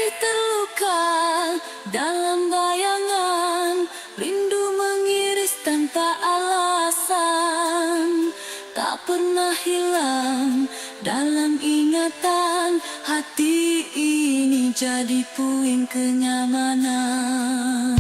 Kasih terluka dalam bayangan, rindu mengiris tanpa alasan, tak pernah hilang dalam ingatan. Hati ini jadi puing kenyamanan.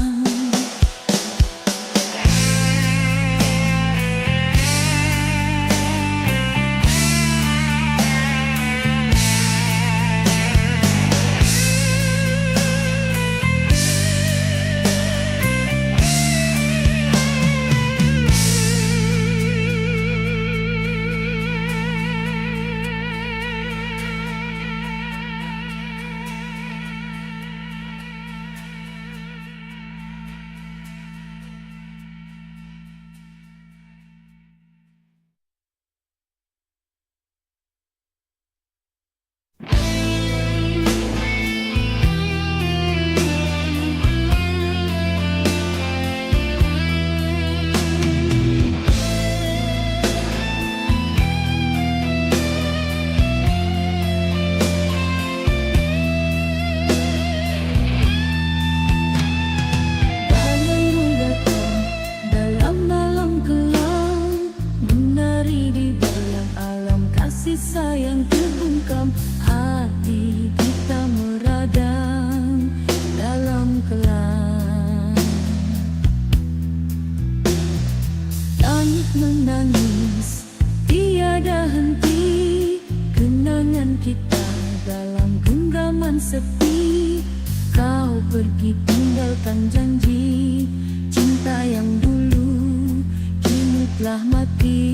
Sayang terbungkam, hati kita meradang dalam kelam. Langit menangis, tiada henti, kenangan kita dalam genggaman sepi. Kau pergi tinggalkan janji, cinta yang dulu kini telah mati.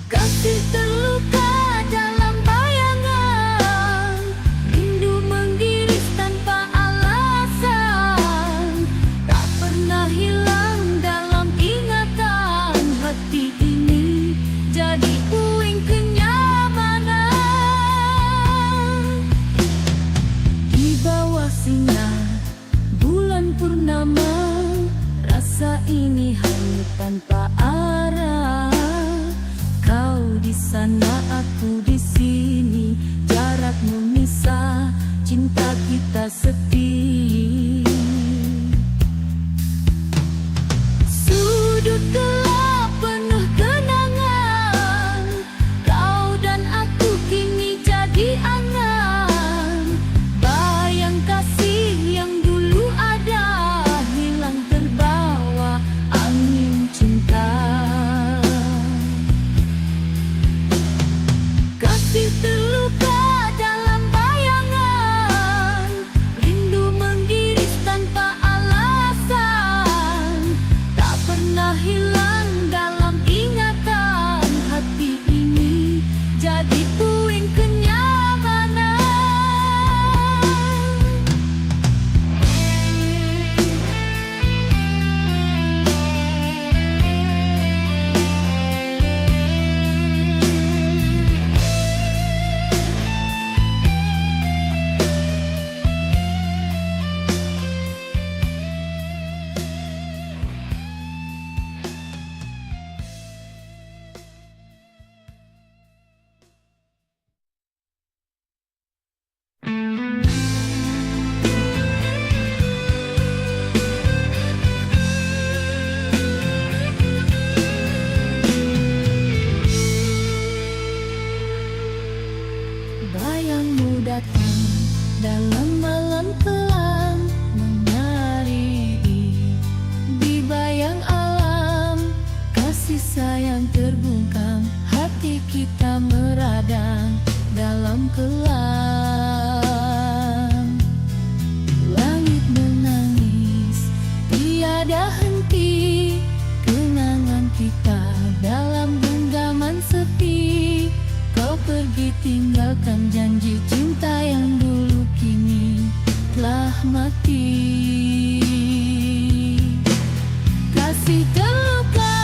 Kasih terluka dalam bayangan, rindu mengiris tanpa alasan, tak pernah hilang dalam ingatan. Hati ini jadi puing kenyamanan. Di bawah sinar bulan purnama, rasa ini hanyut tanpa arah. Kau di sana, aku di sini, jarak memisah, cinta kita sepi. Sudut gelap penuh kenangan, kau dan aku kini jadi angan. Bayang kasih yang dulu ada, hilang terbawa angin cinta. Kasih terluka dalam bayangan, rindu mengiris tanpa alasan, tak pernah hilang dalam ingatan. Hati ini jadi puing kenyamanan. Bayangmu datang dalam malam kelam, menari di bayang alam. Kasih sayang terbungkam, hati kita meradang dalam kelam. Langit menangis, tiada henti, kenangan kita dalam genggaman sepi. Kau pergi tinggalkan janji cinta yang dulu kini telah mati. Kasih terluka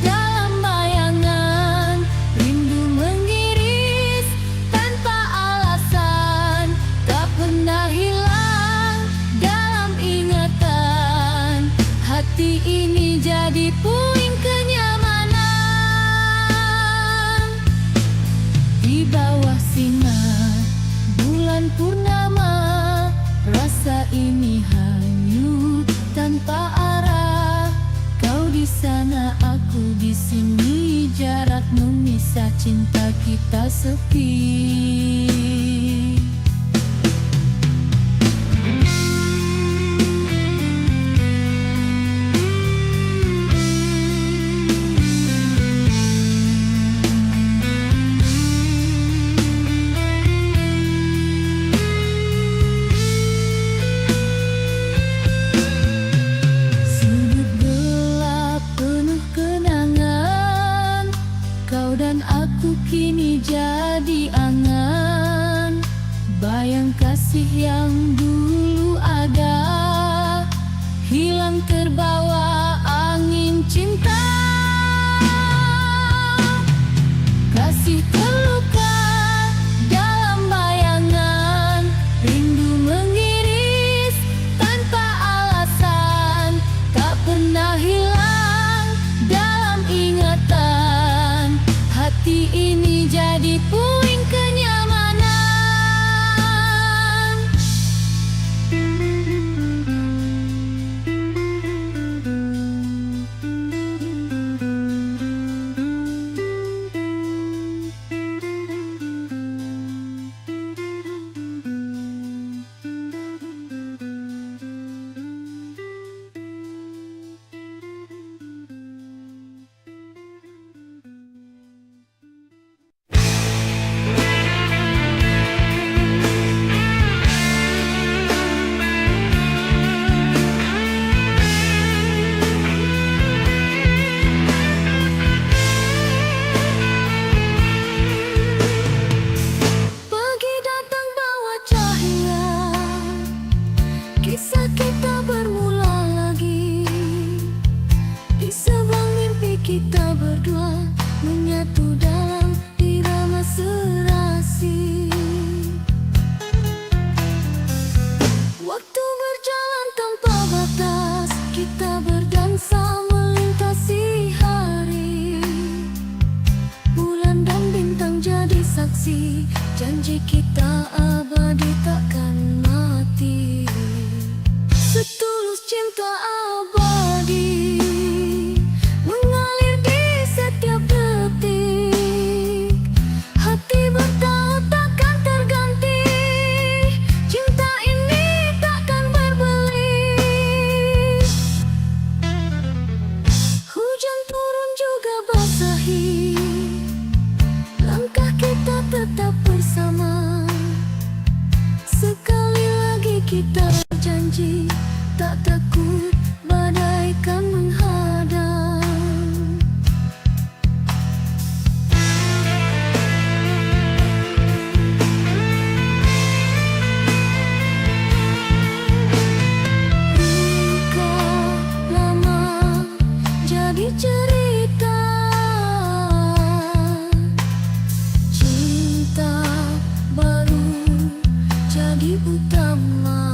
dalam bayangan, rindu mengiris tanpa alasan, tak pernah hilang dalam ingatan. Hati ini jadi puing kenyamanan. Di bawah sinar sini jarak memisah, cinta kita sepi. Sudut gelap penuh kenangan, kau dan aku kini jadi angan. Bayang kasih yang dulu ada, hilang terbawa angin cinta. Kasih terluka dalam bayangan, rindu mengiris tanpa alasan, tak pernah hilang dalam ingatan. Hati ini jadi puing kenyamanan. Pagi datang bawa cahaya, kisah kita bermula lagi. Di sebuah mimpi kita berdua menyatu dalam irama serasi. Waktu berjalan tanpa batas, kita berdansa melintasi hari. Bulan dan bintang jadi saksi, janji kita abadi takkan mati. Setulus cinta abadi mengalir di setiap detik. Hati bertaut takkan terganti, cinta ini takkan berbeli. Hujan turun juga basahi, langkah kita tetap bersama. Sekali lagi kita janji, tak takut badai kan menghadang. Luka lama jadi cerita, cinta baru jadi utama.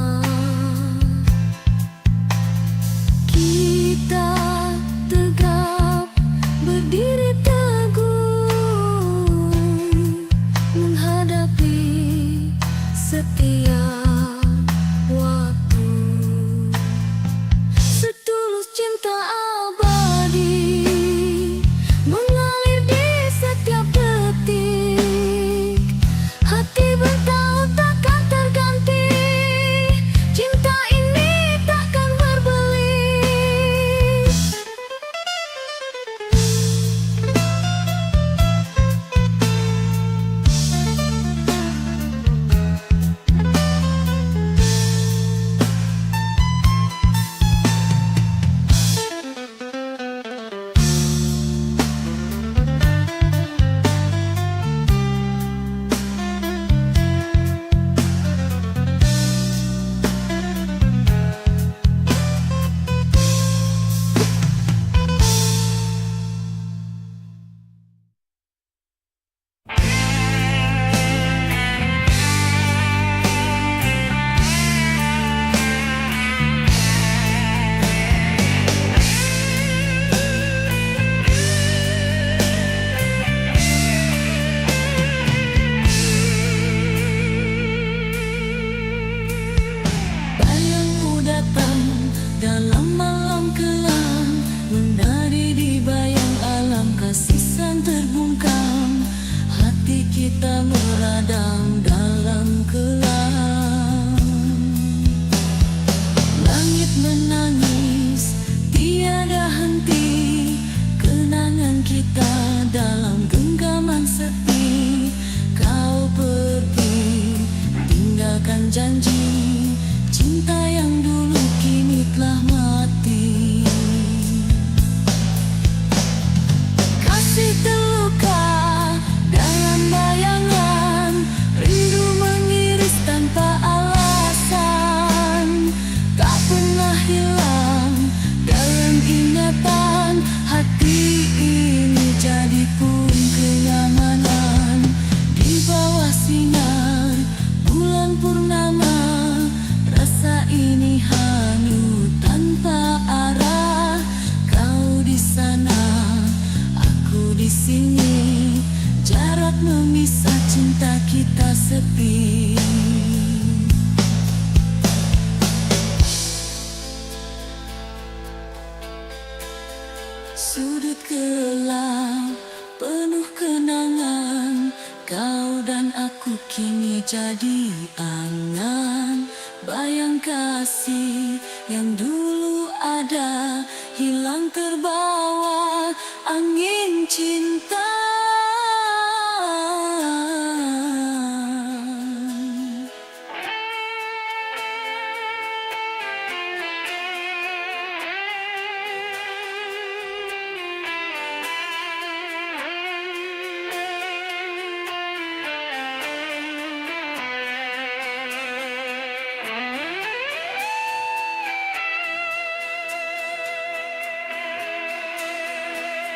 sudut gelap penuh kenangan, kau dan aku kini jadi angan. Bayang kasih yang dulu ada hilang terbawa angin cinta.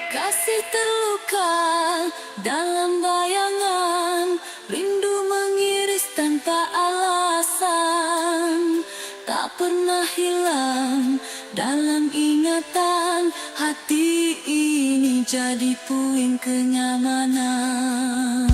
Kasih terluka dalam bayangan, rindu mengiris tanpa alasan. Tak pernah hilang dalam ingatan, hati ini jadi puing kenyamanan.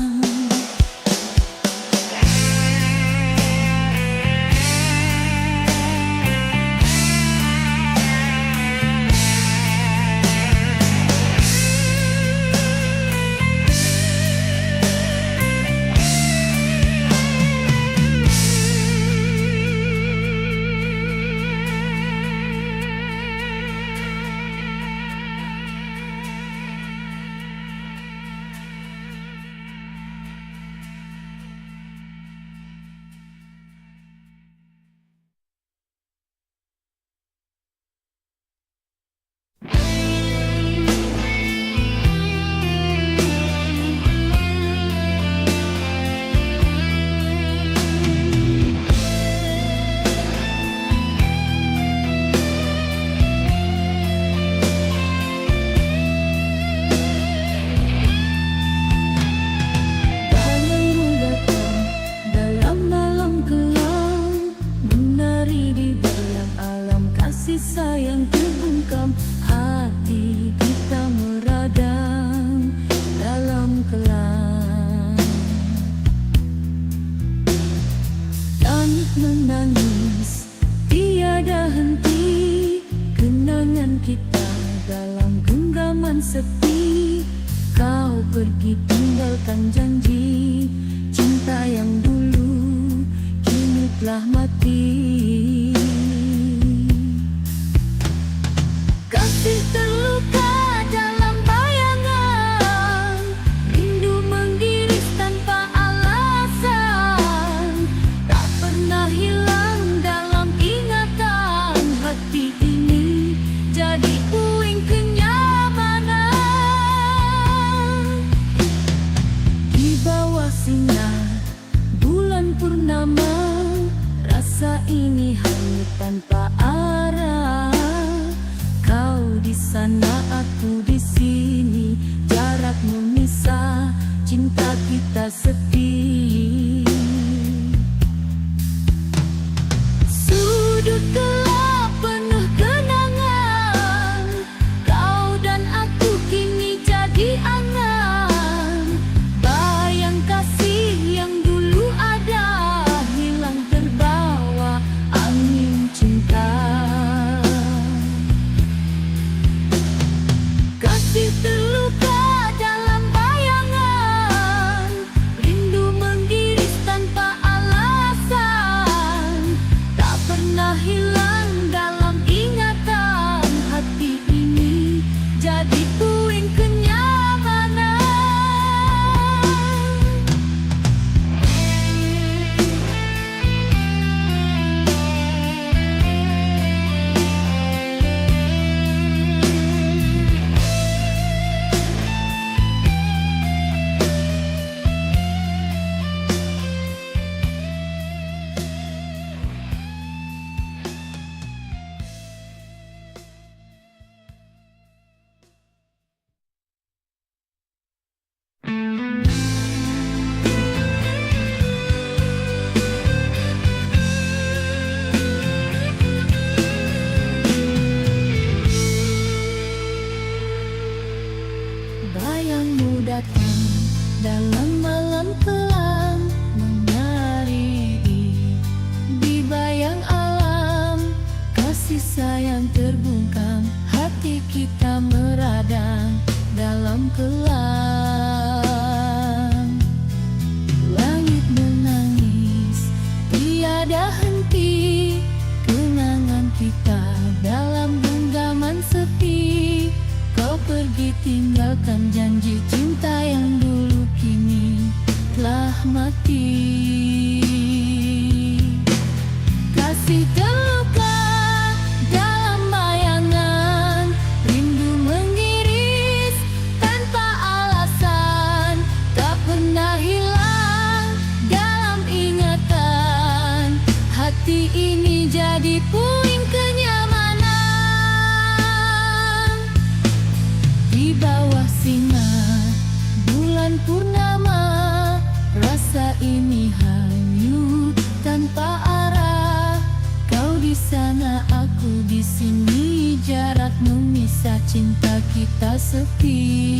Sayang terbungkam, hati kita meradang dalam kelam. Dan menangis tiada henti, kenangan kita dalam genggaman sepi. Kau pergi tinggalkan janji, cinta yang dulu kini telah mati. Kasih terluka dalam bayangan, rindu mengiris tanpa alasan. Tak pernah hilang dalam ingatan, hati ini jadi puing kenyamanan. Di bawah sinar bulan purnama, rasa ini hanyut tanpa arah. Kau di sana, aku di sini, jarak memisah, cinta kita sepi. Sudut gelap penuh kenangan, kau dan aku kini jadi angan. Bayang kasih yang dulu ada hilang terbawa angin cinta. Kasih terluka dalam bayangan, rindu mengiris tanpa alasan. Tak pernah hilang dalam ingatan, hati ini jadi puing kenyamanan. Bayangmu datang dalam malam kelam, menyari di bayang alam. Kasih sayang terbungkam, hati hati kita meradang dalam kelam. Langit menangis, tiada henti, kenangan kita dalam genggaman sepi. Kau pergi tinggalkan janji cinta yang dulu kini telah mati. Kasih terluka dalam bayangan, rindu mengiris tanpa alasan, tak pernah hilang dalam ingatan. Hati ini jadi puing kenyamanan. Di bawah sinar bulan purnama, rasa ini hanyut tanpa arah. Kau di sana, aku di sini, jarak memisah, cinta kita sepi.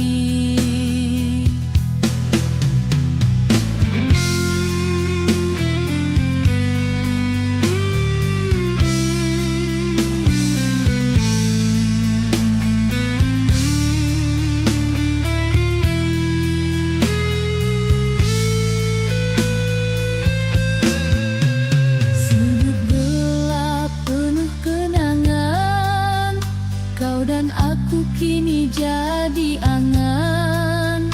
Dan aku kini jadi angan,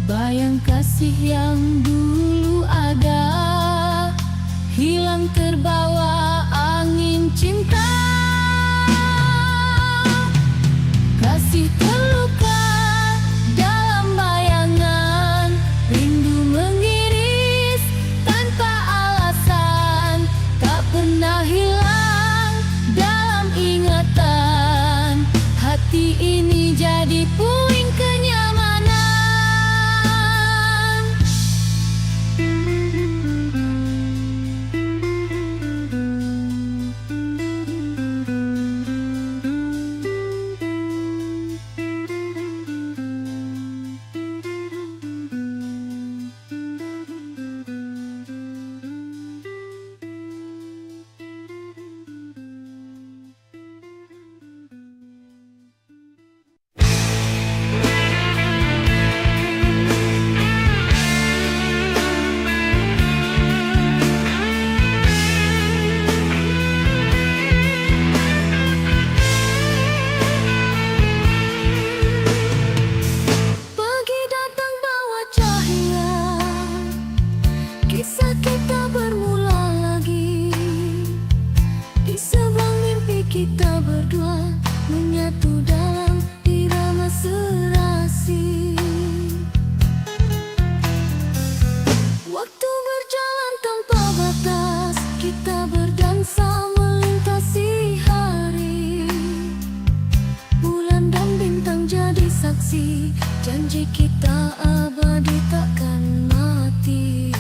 bayang kasih yang dulu ada, hilang terbawa angin cinta. Kasih terluka dalam bayangan, rindu mengiris tanpa alasan, tak pernah hilang dalam ingatan. Hati ini jadi puing kenyamanan. Kisah kita bermula lagi, di seberang mimpi kita berdua menyatu dalam irama serasi. Waktu berjalan tanpa batas, kita berdansa melintasi hari. Bulan dan bintang jadi saksi, janji kita abadi takkan mati.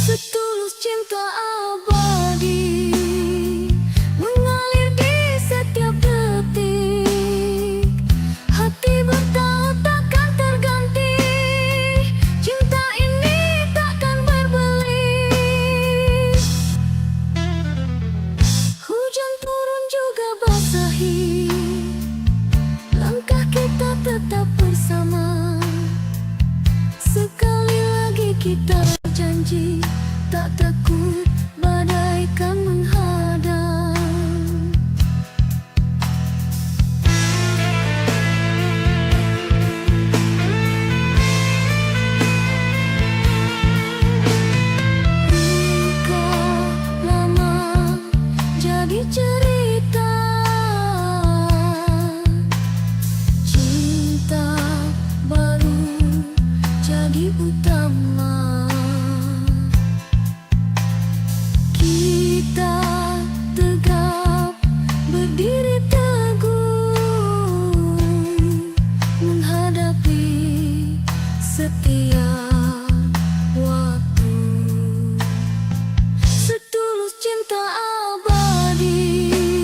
Setulus cinta abadi mengalir di setiap detik. Hati bertaut takkan terganti, cinta ini takkan berbeli. Hujan turun juga basahi, langkah kita tetap bersama. Sekali lagi kita janji, tak takut badai kan menghadang. Luka lama jadi cerita, cinta baru jadi utama. Kita tegap berdiri teguh menghadapi setiap waktu. Setulus cinta abadi.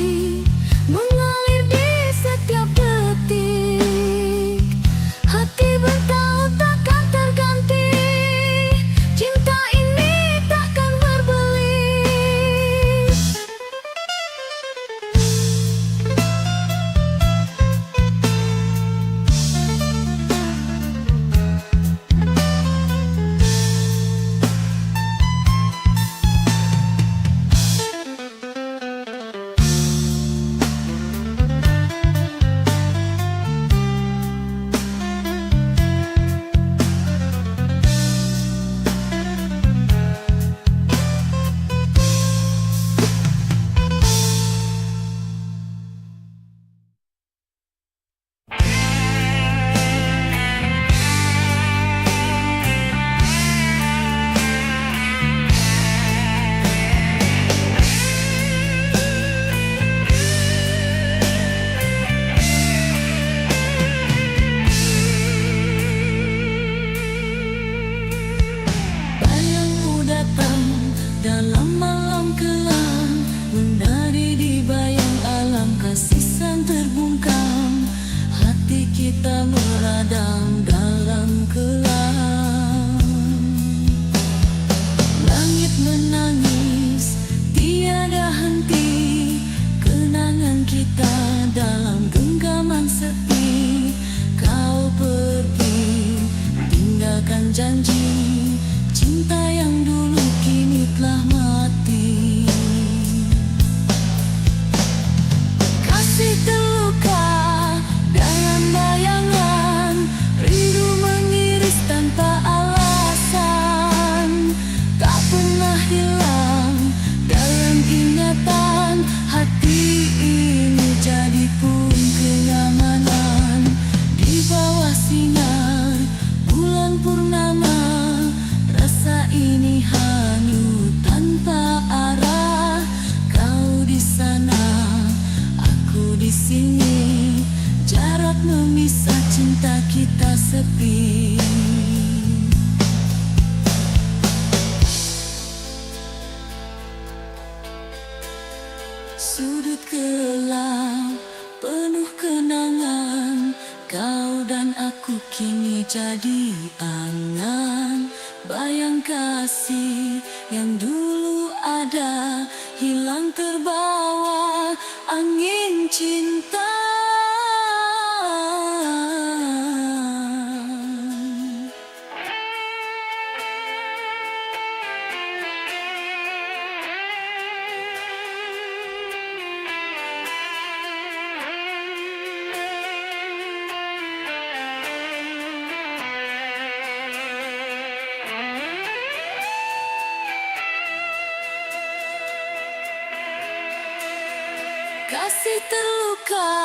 sini, jarak memisah cinta kita sepi. Sudut gelap penuh kenangan, kau dan aku kini jadi angan. Bayang kasih yang dulu ada, hilang terbawa angin cinta. Kasih terluka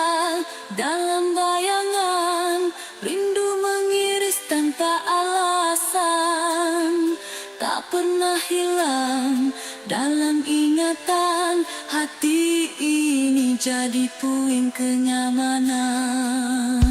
dalam bayangan, rindu mengiris tanpa alasan. Tak pernah hilang dalam ingatan, hati ini jadi puing kenyamanan.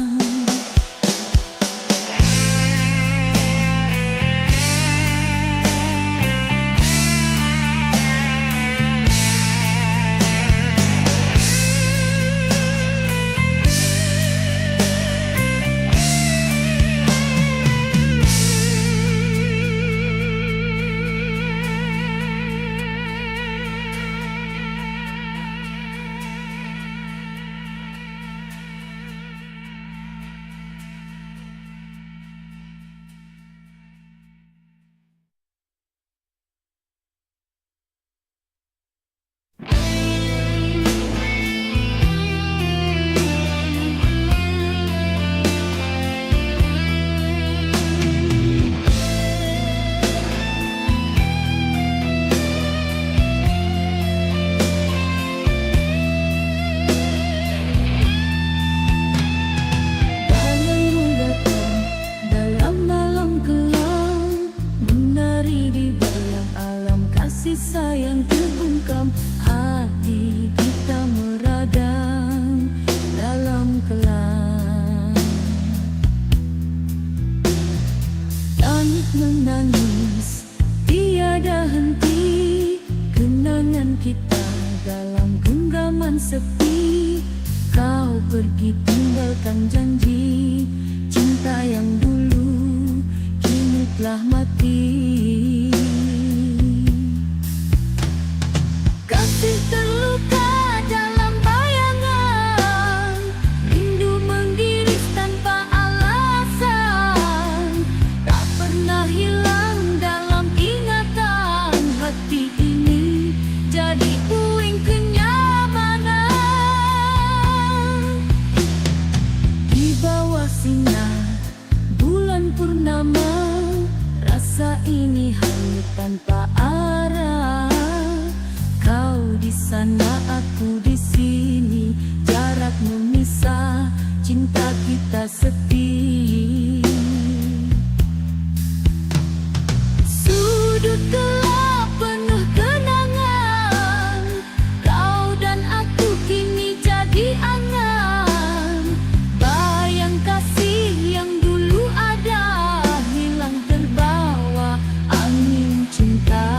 Sayang terbungkam, hati kita meradang dalam kelam. Langit menangis, tiada henti, kenangan kita dalam genggaman sepi. Kau pergi tinggalkan janji, cinta yang dulu kini telah mati. Kasih terluka dalam bayangan, rindu mengiris tanpa alasan. Tak pernah hilang dalam ingatan, hati ini jadi puing kenyamanan. Di bawah sinar bulan purnama, rasa ini hanyut tanpa arah. Kau di sana, aku di sini, jarak memisah, cinta kita sepi. Sudut gelap penuh kenangan, kau dan aku kini jadi angan. Bayang kasih yang dulu ada, hilang terbawa angin cinta.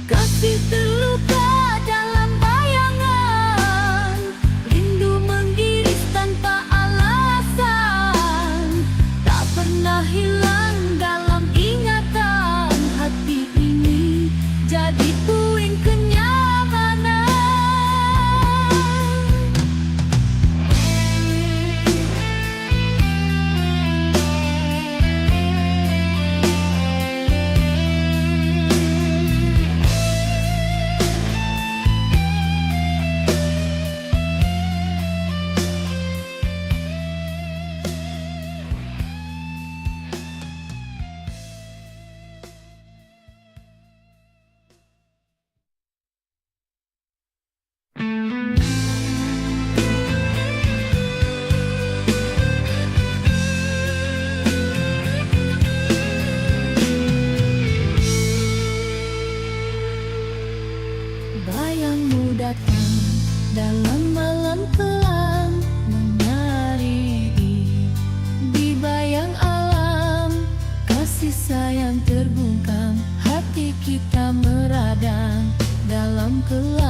Kasih terluka dalam bayangan, rindu sayangmu datang dalam malam kelam, menari di bayang alam. Kasih sayang terbungkam, hati kita meradang dalam kelam.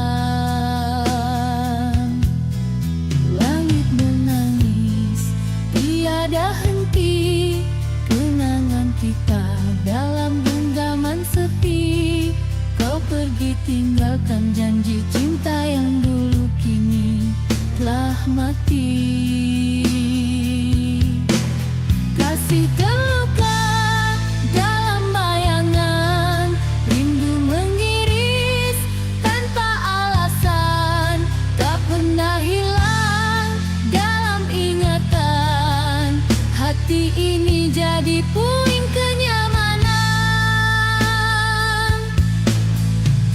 Langit menangis, tiada henti, kenangan kita dalam genggaman sepi. Kau pergi tinggalkan janji cinta yang dulu kini telah mati. Kasih terluka dalam bayangan, rindu mengiris tanpa alasan, tak pernah hilang dalam ingatan. Hati ini jadi puing kenyamanan.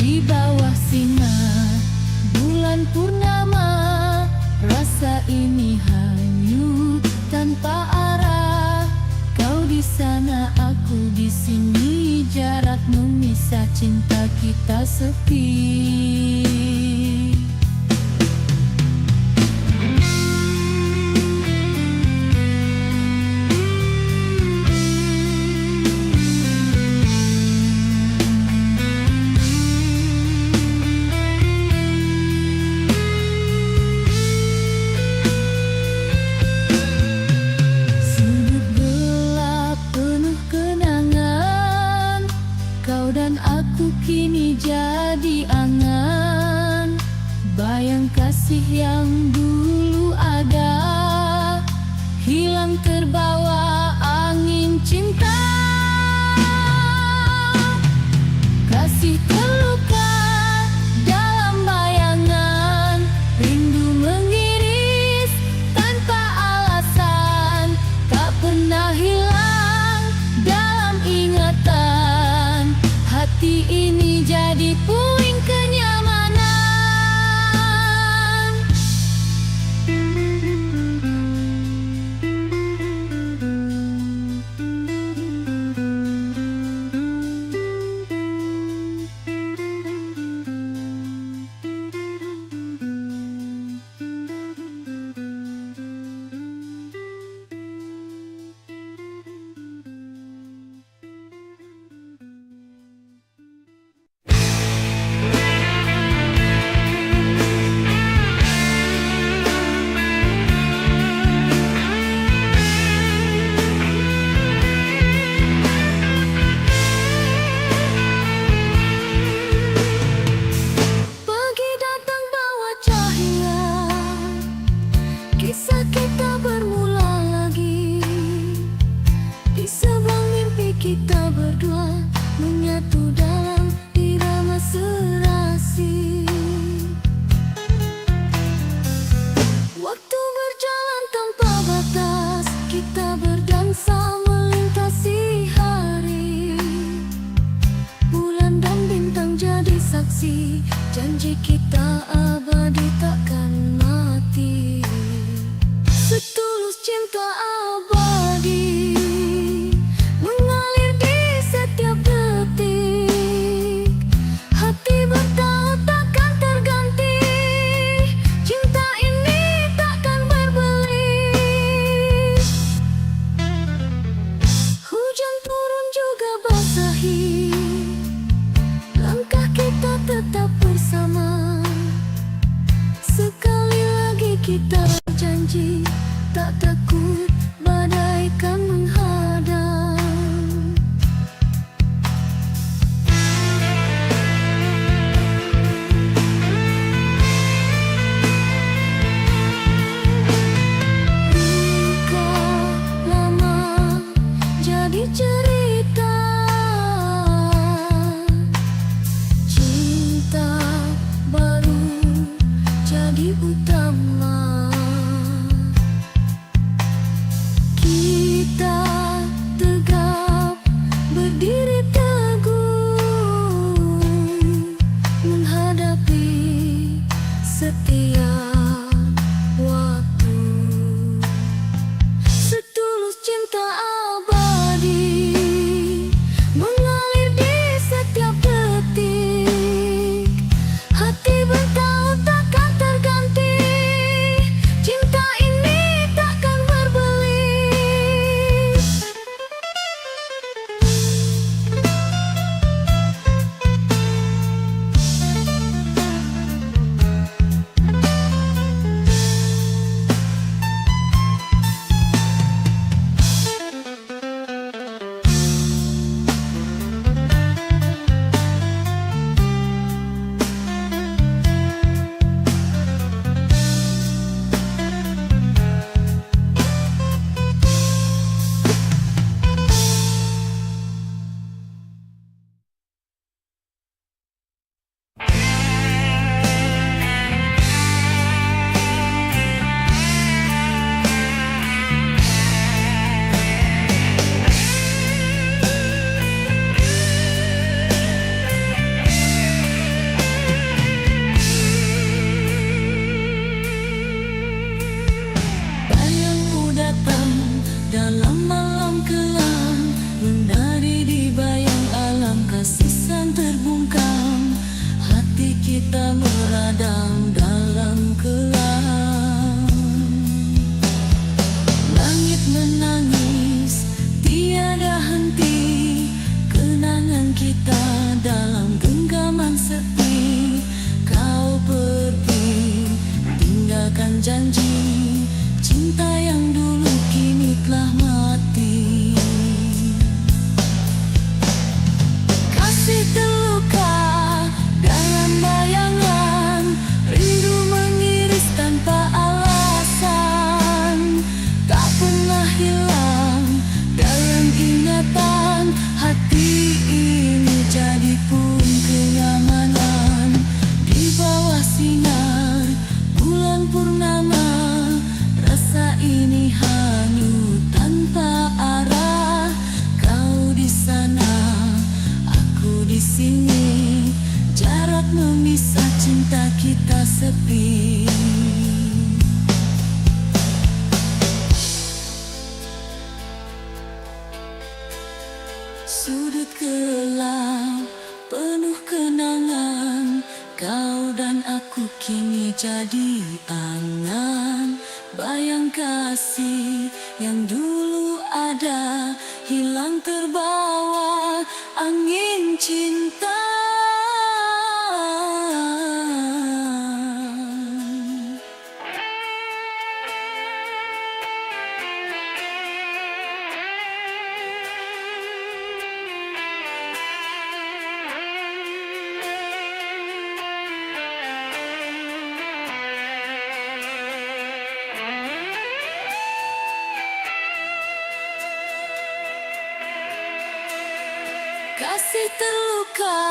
Di bawah sinar bulan purnama, rasa ini hanyut tanpa arah. Kau di sana, aku di sini, jarak memisah, cinta kita sepi. Dan aku kini jadi angan, bayang kasih yang dulu ada, hilang terbawa angin cinta. Kasih terluka dalam bayangan, rindu mengiris tanpa alasan, tak pernah hilang dalam ingatan. Hati ini jadi puing kenyamanan. Kisah kita bermula lagi di sebuah mimpi, kita berdua menyatu dalam irama serasi. Waktu berjalan tanpa batas, kita berdansa melintasi hari. Bulan dan bintang jadi saksi, janji kita abadi takkan mati. Setulus cinta abadi mengalir di setiap detik. Hati bertaut takkan terganti, cinta ini takkan berbeli. Hujan turun juga basahi, langkah kita tetap bersama. Sekali lagi kita janji tak takut Kisah cinta kita sepi. Sudut gelap penuh kenangan, kau dan aku kini jadi angan. Bayang kasih yang dulu ada, hilang terbawa angin cinta. Kasih terluka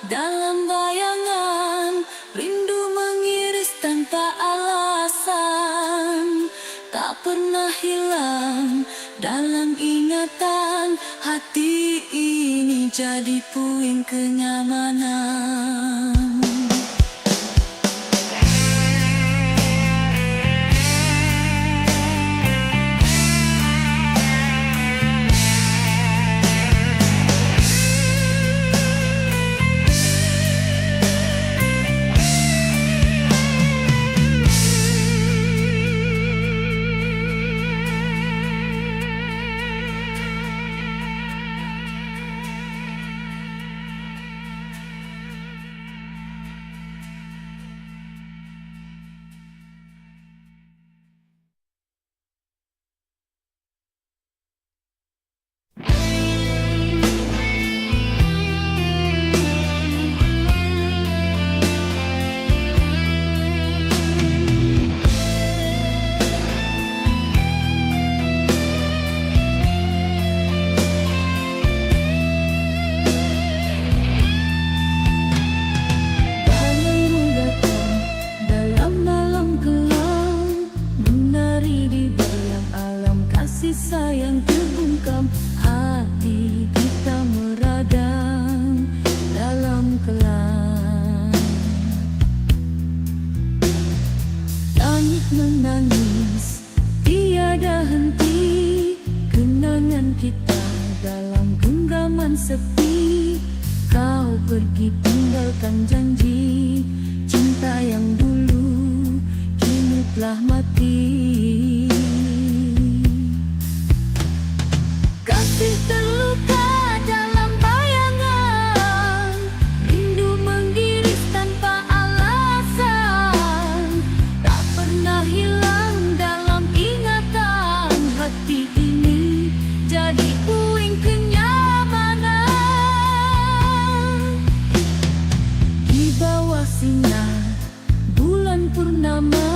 dalam bayangan, rindu mengiris tanpa alasan. Tak pernah hilang dalam ingatan, hati ini jadi puing kenyamanan. Sayang terbungkam, hati kita meradang dalam kelam. Langit menangis, tiada henti, kenangan kita dalam genggaman sepi. Kau pergi tinggalkan janji, cinta yang dulu kini telah mati. Kasih terluka dalam bayangan, rindu mengiris tanpa alasan. Tak pernah hilang dalam ingatan, hati ini jadi puing kenyamanan. Di bawah sinar bulan purnama,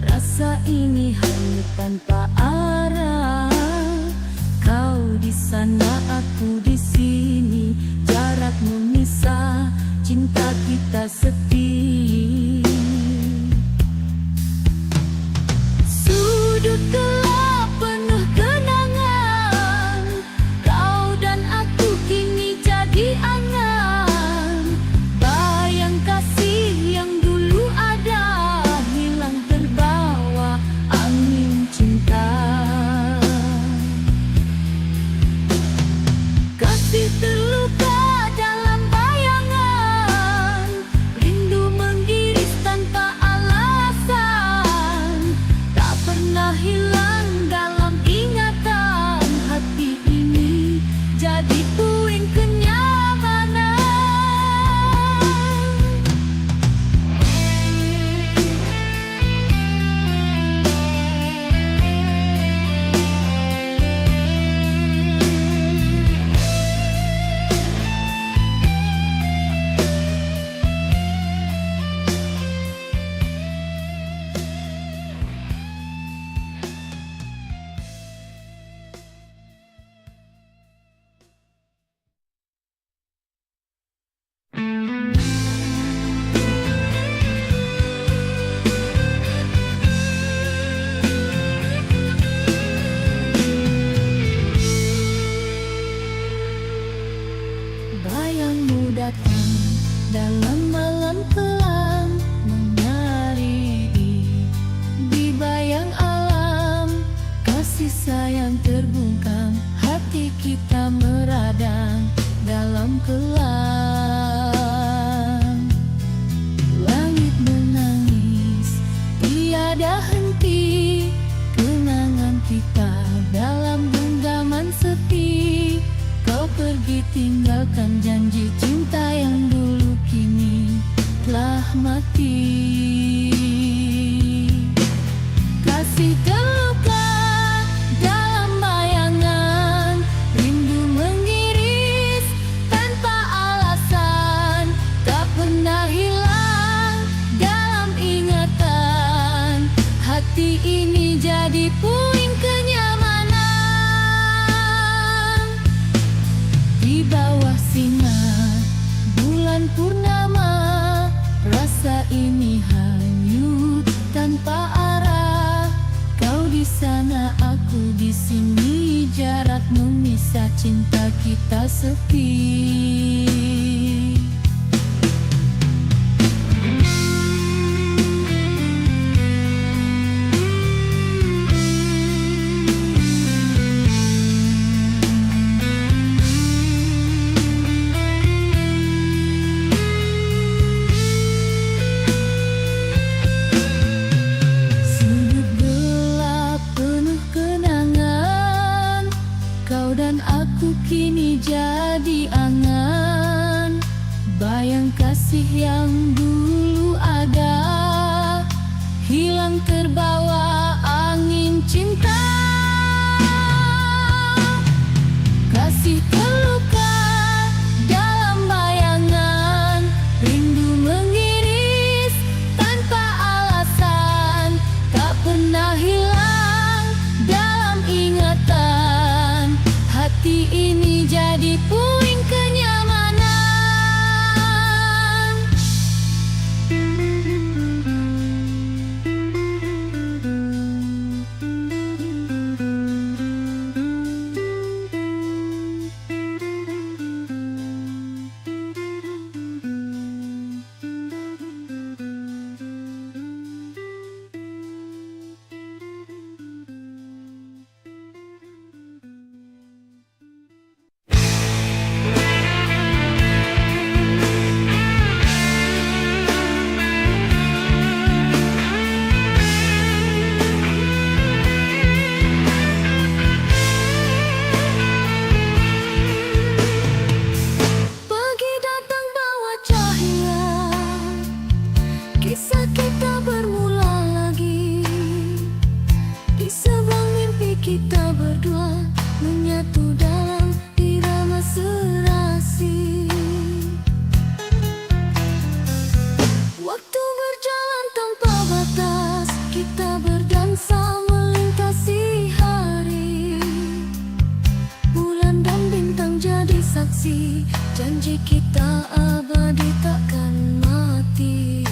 rasa ini hanyut tanpa arah. Kau di sana, aku di sini, jarak memisah, cinta kita sepi. Sudut gelap penuh kenangan, kau dan aku kini jadi angan. Bayang kasih yang dulu ada, hilang terbawa angin cinta. Kasih terluka dalam bayangan, rindu kelam. Langit menangis, tiada henti, kenangan kita dalam genggaman sepi. Kau pergi tinggalkan janji cinta yang dulu kini telah mati. Kasih terluka dalam bayangan, rindu mengiris tanpa alasan, tak pernah hilang dalam ingatan. Hati ini jadi puing kenyamanan. Di bawah sinar bulan purnama, rasa ini hanyut tanpa arah. Kau di sana, aku di sini, jarak memisah, cinta kita sepi. Sudut gelap penuh kenangan, kau dan aku kini jadi angan. Bayang kasih yang dulu ada, hilang terbawa angin cinta. Kasih terluka dalam bayangan, rindu mengiris tanpa alasan, tak pernah hilang dalam ingatan. Hati ini jadi puing kenyamanan. Pagi datang bawa cahaya, kisah kita bermula lagi. Di sebelah mimpi kita berdua menyatu dalam irama serasi. Waktu berjalan tanpa batas, kita berdansa melintasi hari. Bulan dan bintang jadi saksi, janji kita abadi takkan mati.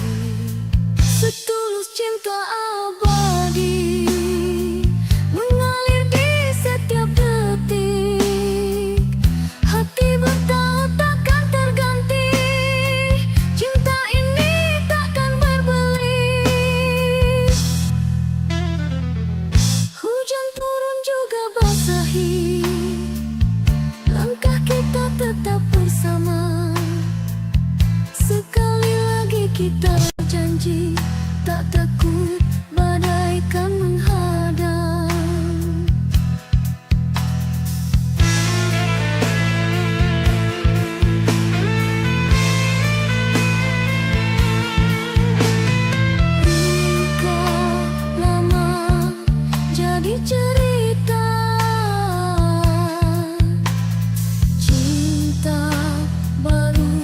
Setulus cinta abadi mengalir di setiap detik. Hati bertaut takkan terganti, cinta ini takkan berbeli. Hujan turun juga basahi, langkah kita tetap bersama. Sekali lagi kita janji, tak takut badai kan menghadang. Luka lama jadi cerita, cinta baru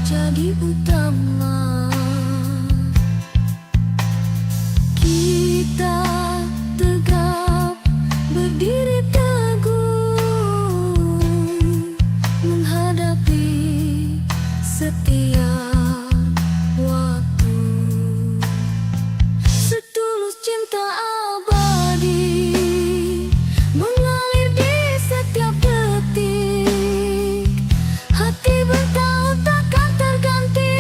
jadi utama. Kita tegap berdiri teguh menghadapi setiap waktu. Setulus cinta abadi mengalir di setiap detik. Hati bertaut takkan terganti,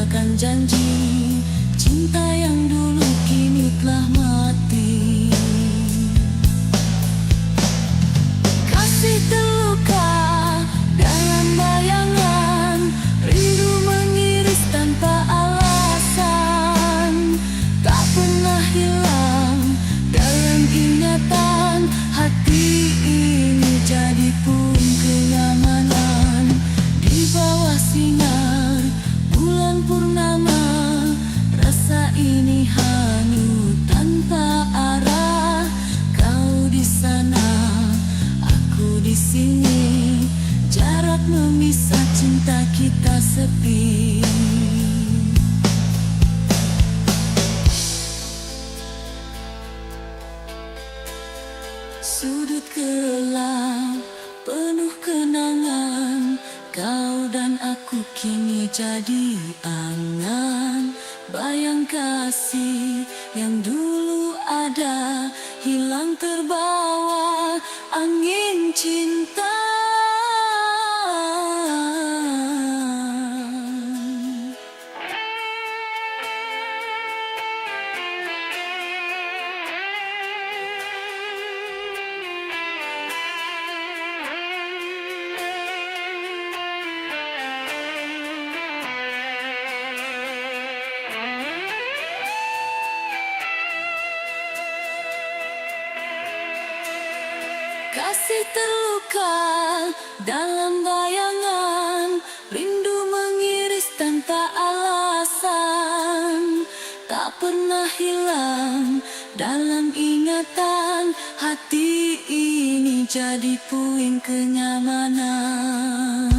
tinggalkan janji. Cinta yang dulu kini telah mati. Kasih terluka dalam bayangan, rindu mengiris tanpa alasan. Tak pernah hilang dalam ingatan, hati ini jadi pun kenyamanan. Di bawah sinar bulan purnama, rasa ini hanyut tanpa arah. Kau di sana, aku di sini, jarak memisah, cinta kita sepi. Sudut gelap penuh kenangan, kau dan aku kini jadi angan. Bayang kasih yang dulu ada, hilang terbawa angin cinta. Kasih terluka dalam bayangan, rindu mengiris tanpa alasan. Tak pernah hilang dalam ingatan, hati ini jadi puing kenyamanan.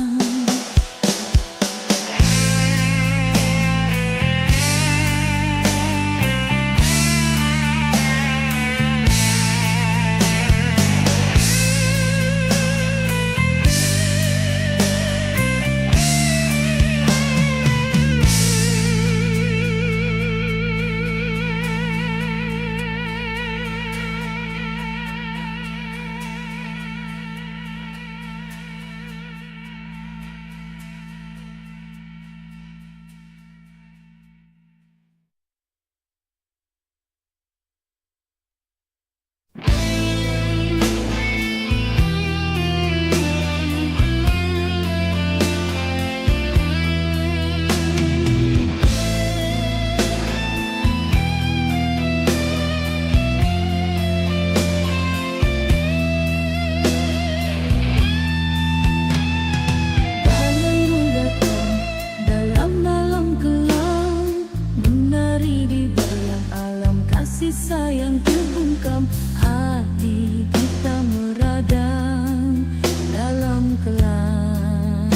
Sayang terbungkam, hati kita meradang dalam kelam.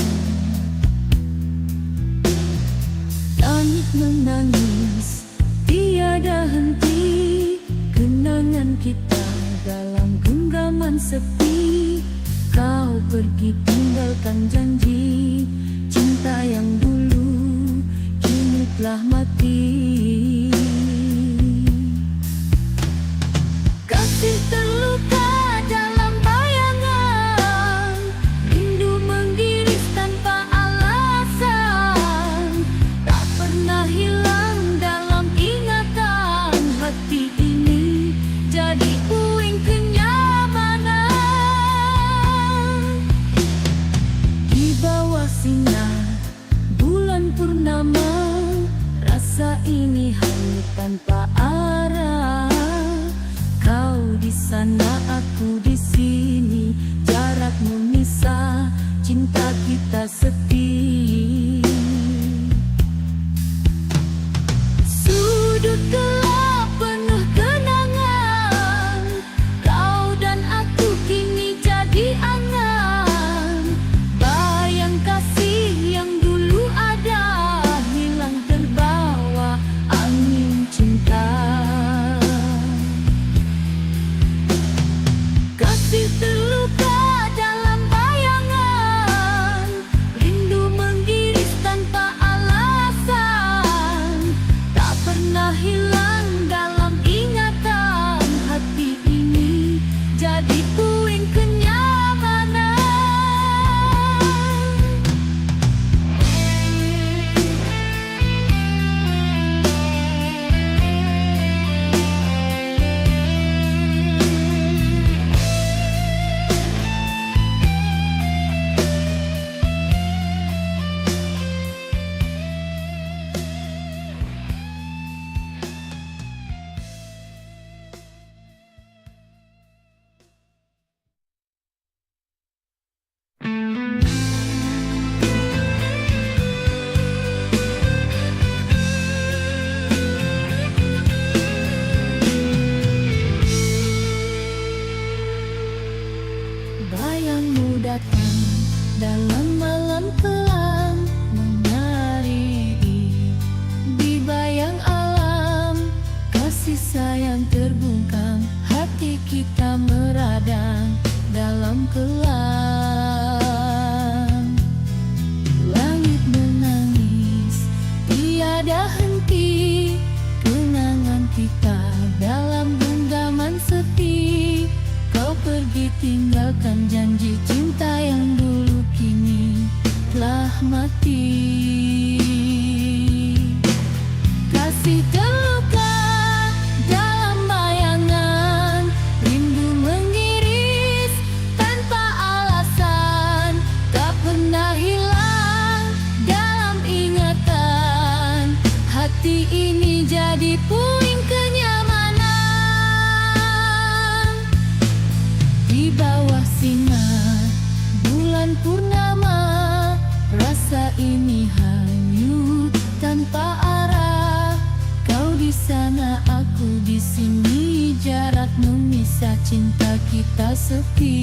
Langit menangis tiada henti, kenangan kita dalam genggaman sepi. Kau pergi tinggalkan janji, cinta yang dulu kini telah mati. Kasih terluka dalam bayangan, rindu mengiris tanpa alasan. Tak pernah hilang dalam ingatan, hati ini jadi puing kenyamanan. Di bawah sinar bulan purnama, rasa ini kelam. Langit menangis, tiada henti. Kenangan kita dalam genggaman sepi. Kau pergi tinggalkan janji cinta yang dulu kini telah mati. Kasih terluka dalam bayangan, rindu mengiris tanpa alasan. Tak pernah hilang dalam ingatan, hati ini jadi puing kenyamanan. Di bawah sinar bulan purnama, rasa ini hanyut tanpa arah. Kau di sana, aku di sini, jarak memisah, cinta kita sepi.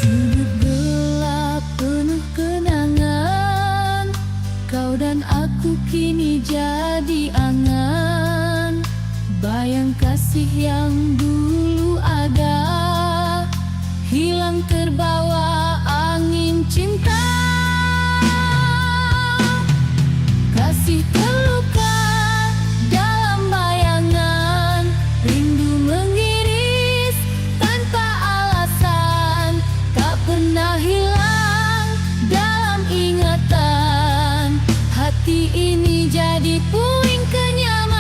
Sudut gelap penuh kenangan, kau dan aku kini jadi angan. Bayang kasih yang dulu ada, hilang terbawa angin cinta. Kasih terluka dalam bayangan, rindu mengiris tanpa alasan. Tak pernah hilang dalam ingatan, hati ini jadi puing kenyamanan.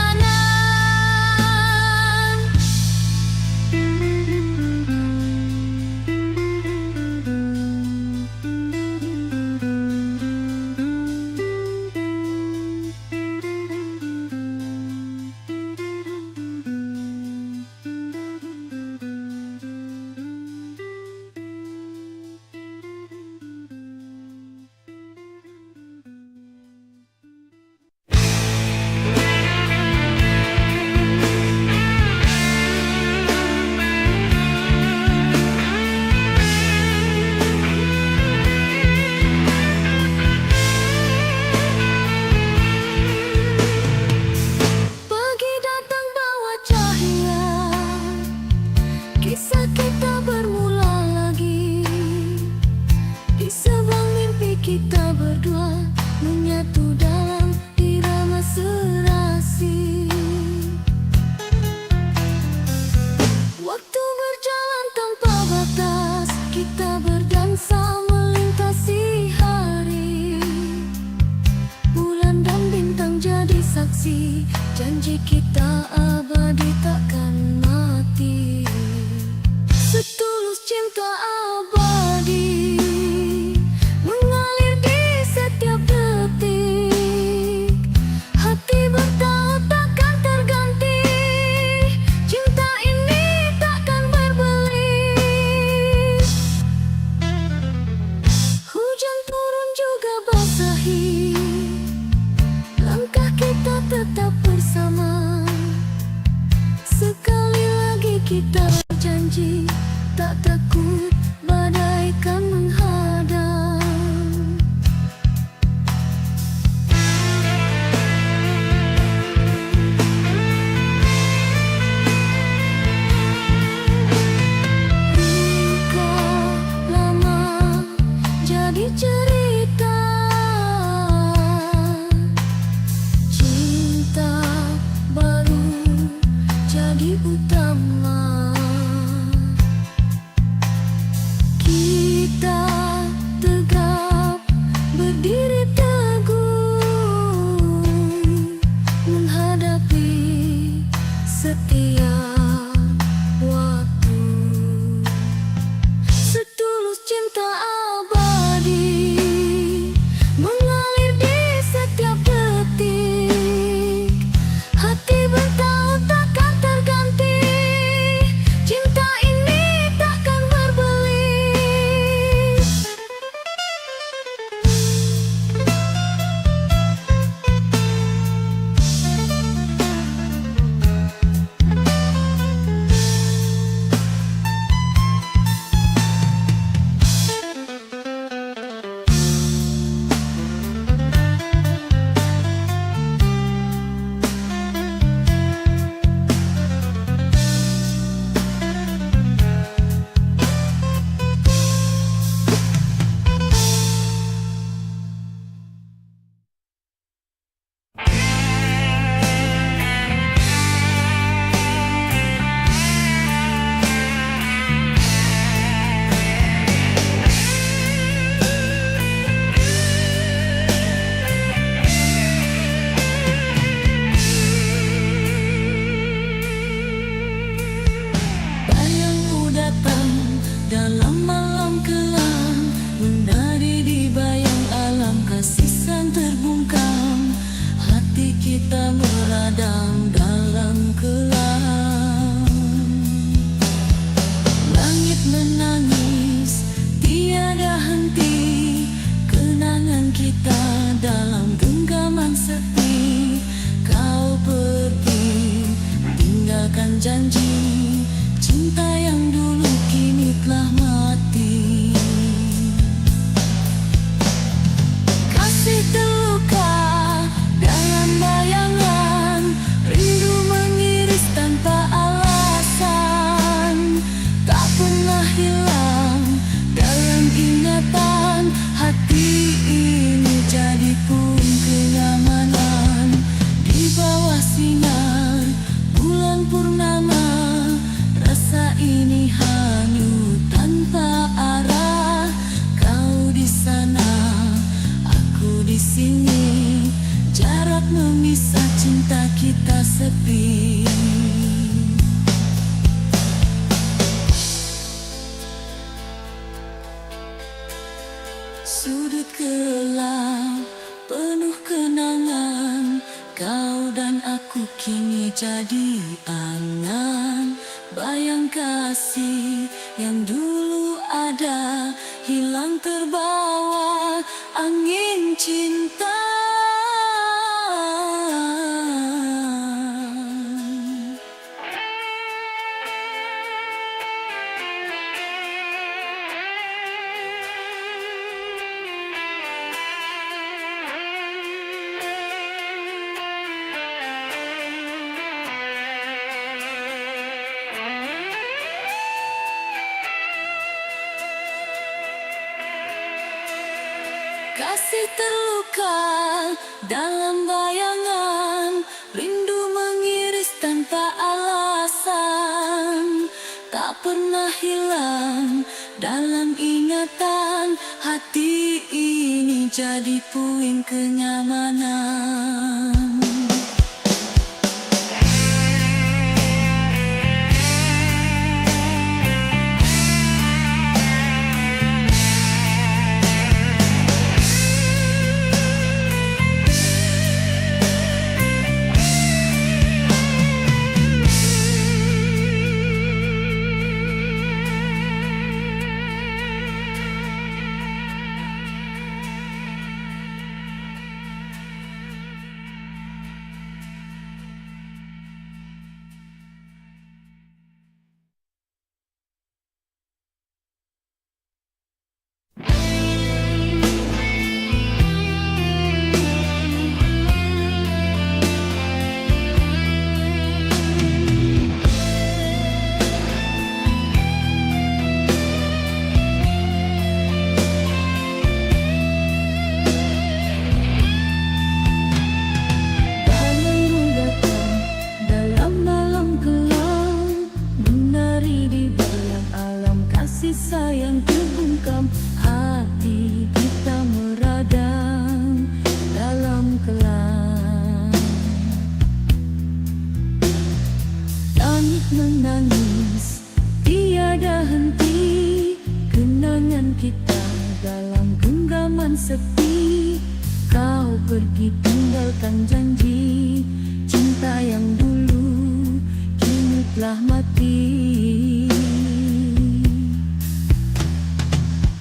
Pagi datang bawa cahaya, kisah kita bermula lagi. Di sebuah mimpi kita berdua menyatu dalam irama serasi. Waktu berjalan tanpa batas, kita berdansa melintasi hari. Bulan dan bintang jadi saksi, janji kita abadi takkan mati. Setulus cinta abadi mengalir di setiap detik. Hati bertaut takkan terganti, cinta ini takkan berbeli. Hujan turun juga basahi, langkah kita tetap bersama. Sekali lagi kita berjanji, tak takut kita meradang dalam kelam. Langit menangis, tiada henti, kenangan kita dalam genggaman sepi. Kau pergi, tinggalkan janji, cinta yang dulu kini telah mati. Kasih terluka dalam bayangan, rindu mengiris tanpa alasan. Tak pernah hilang dalam ingatan, hati ini jadi pun kenyamanan. Di bawah sinar bulan purnama, rasa ini hanyut tanpa arah. Kau di sana, aku di sini, jarak memisah, cinta kita sepi. Sudut gelap penuh kenangan, kau dan aku kini jadi angan. Bayang kasih yang dulu ada, hilang terbawa angin cinta. Kasih terluka dalam bayangan, rindu mengiris tanpa alasan. Tak pernah hilang dalam ingatan, hati ini jadi puing kenyamanan. Sayang terbungkam, hati kita meradang dalam kelam. Langit menangis, tiada henti, kenangan kita dalam genggaman sepi. Kau pergi tinggalkan janji, cinta yang dulu kini telah mati.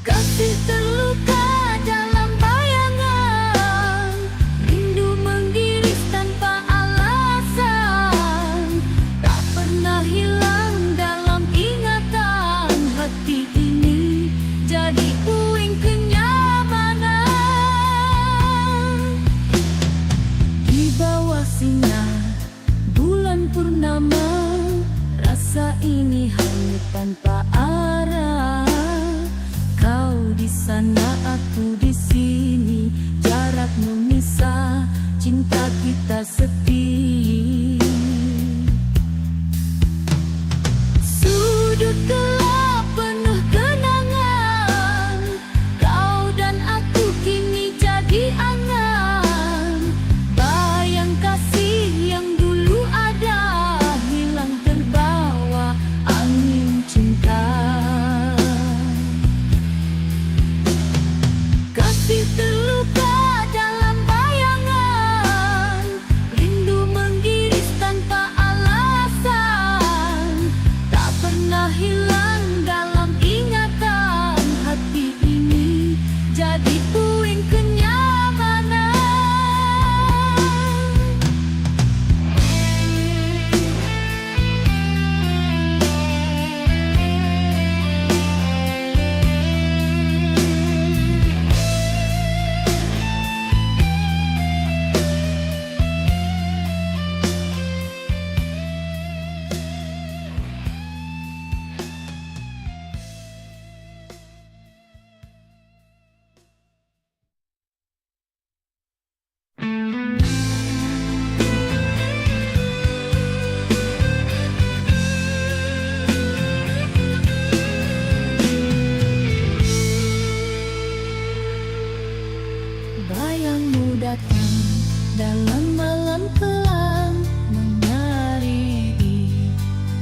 Kasih terluka dalam bayangan, rindu mengiris tanpa alasan. Tak pernah hilang dalam ingatan, hati ini jadi puing kenyamanan. Di bawah sinar bulan purnama, rasa ini hanyut tanpa arah. Kau di sana, aku di sini, jarak memisah, cinta kita sepi. Sudut gelap penuh kenangan, kau dan aku kini jadi angan. Bayang kasih yang dulu ada, hilang terbawa angin cinta. datang dalam malam kelam.